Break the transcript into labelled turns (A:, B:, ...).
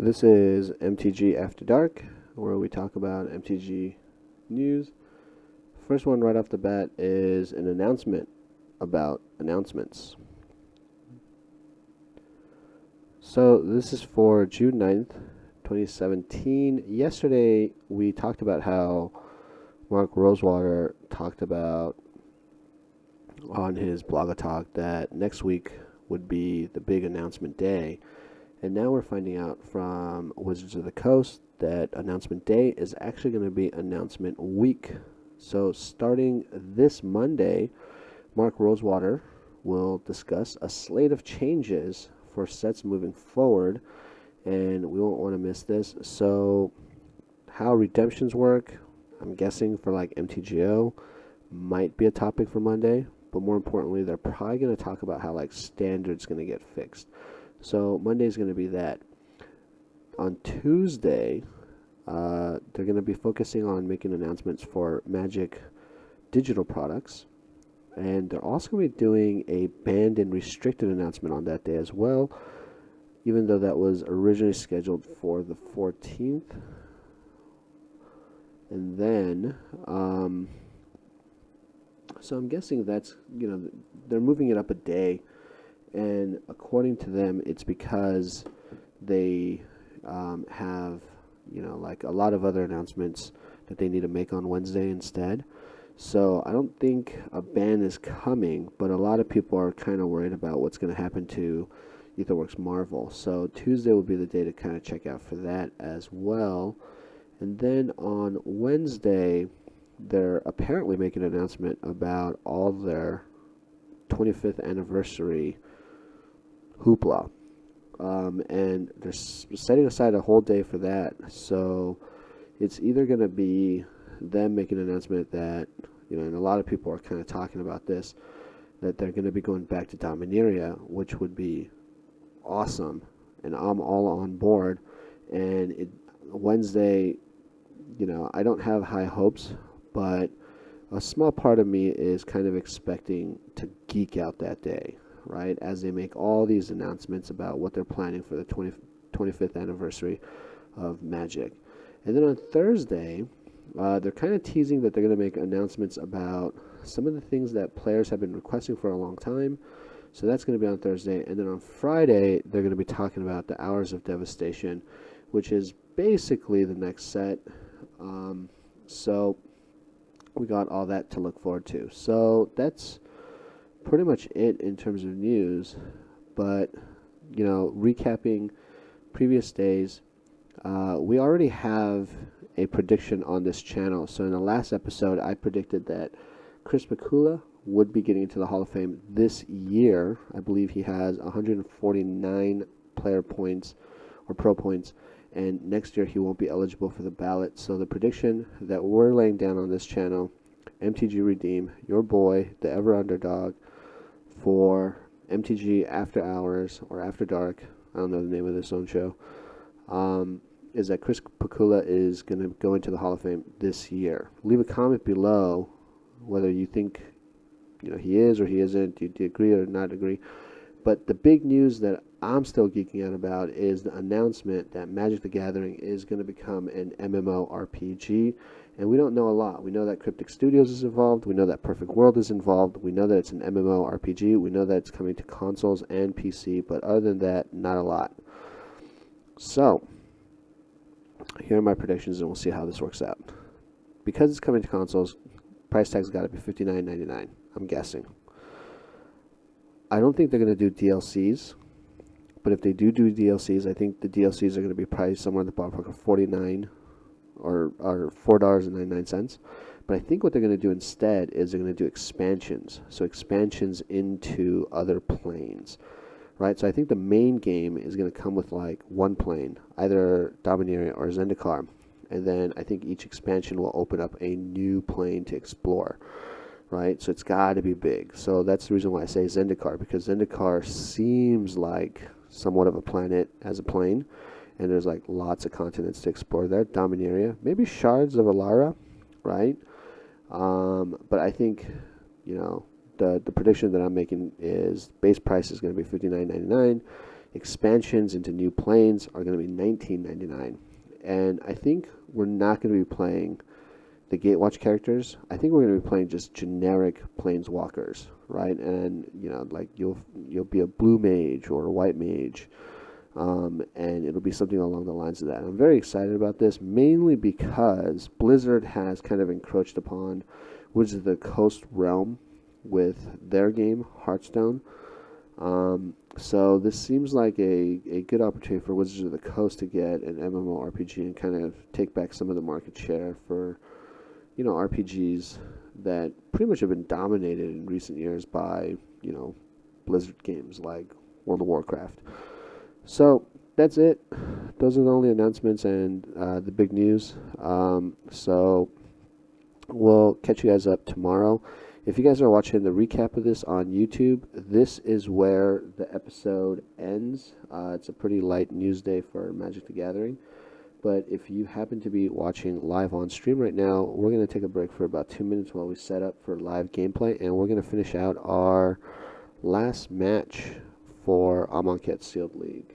A: This is MTG After Dark, where we talk about MTG news. First one right off the bat is an announcement about announcements. So this is for June 9th, 2017. Yesterday we talked about how Mark Rosewater talked about on his blog talk that next week would be the big announcement day. And now we're finding out from Wizards of the Coast that announcement day is actually going to be announcement week. So starting this Monday, Mark Rosewater will discuss a slate of changes for sets moving forward, and we won't want to miss this. So how redemptions work, I'm guessing for like MTGO, might be a topic for Monday, but more importantly, they're probably going to talk about how like standard's going to get fixed. So Monday's going to be that. On Tuesday, they're going to be focusing on making announcements for Magic digital products. And they're also going to be doing a banned and restricted announcement on that day as well, even though that was originally scheduled for the 14th. And then, so I'm guessing that's, they're moving it up a day. And according to them, it's because they have, like a lot of other announcements that they need to make on Wednesday instead. So I don't think a ban is coming, but a lot of people are kind of worried about what's going to happen to EtherWorks Marvel. So Tuesday will be the day to kind of check out for that as well. And then on Wednesday, they're apparently making an announcement about all their 25th anniversary hoopla, and they're setting aside a whole day for that. So it's either going to be them making an announcement that, and a lot of people are kind of talking about this, that they're going to be going back to Dominaria, which would be awesome, and I'm all on board. And Wednesday, I don't have high hopes, but a small part of me is kind of expecting to geek out that day, right, as they make all these announcements about what they're planning for the 25th anniversary of Magic. And then on Thursday, they're kind of teasing that they're going to make announcements about some of the things that players have been requesting for a long time. So that's going to be on Thursday. And then on Friday, they're going to be talking about the Hours of Devastation, which is basically the next set. So we got all that to look forward to. So that's pretty much it in terms of news. But, recapping previous days, we already have a prediction on this channel. So in the last episode, I predicted that Chris Pikula would be getting into the Hall of Fame this year. I believe he has 149 player points or pro points, and next year he won't be eligible for the ballot. So the prediction that we're laying down on this channel, MTG Redeem, your boy, the ever underdog, for MTG After Hours or After Dark, I don't know the name of this own show, is that Chris Pikula is going to go into the Hall of Fame this year. Leave a comment below whether you think he is or he isn't. Do you agree or not agree? But the big news that I'm still geeking out about is the announcement that Magic the Gathering is going to become an MMORPG. And we don't know a lot. We know that Cryptic Studios is involved. We know that Perfect World is involved. We know that it's an MMORPG. We know that it's coming to consoles and PC. But other than that, not a lot. So here are my predictions, and we'll see how this works out. Because it's coming to consoles, price tag's got to be $59.99, I'm guessing. I don't think they're going to do DLCs, but if they do DLCs, I think the DLCs are going to be priced somewhere in the ballpark of $49 or $4.99. But I think what they're going to do instead is they're going to do expansions. So expansions into other planes, right? So I think the main game is going to come with like one plane, either Dominaria or Zendikar. And then I think each expansion will open up a new plane to explore, right? So it's got to be big. So that's the reason why I say Zendikar, because Zendikar seems like somewhat of a planet as a plane, and there's like lots of continents to explore there. Dominaria, maybe Shards of Alara, right? But I think, the prediction that I'm making is base price is going to be $59.99. expansions into new planes are going to be $19.99. And I think we're not going to be playing the Gatewatch characters. I think we're going to be playing just generic planeswalkers, right? And like you'll be a blue mage or a white mage, and it'll be something along the lines of that. I'm very excited about this, mainly because Blizzard has kind of encroached upon Wizards of the Coast realm with their game Hearthstone. So this seems like a good opportunity for Wizards of the Coast to get an MMORPG and kind of take back some of the market share for RPGs that pretty much have been dominated in recent years by Blizzard games like World of Warcraft. So that's it. Those are the only announcements and the big news. So we'll catch you guys up tomorrow. If you guys are watching the recap of this on YouTube, this is where the episode ends. It's a pretty light news day for Magic the Gathering. But if you happen to be watching live on stream right now, we're going to take a break for about 2 minutes while we set up for live gameplay. And we're going to finish out our last match for Amonkhet Sealed League.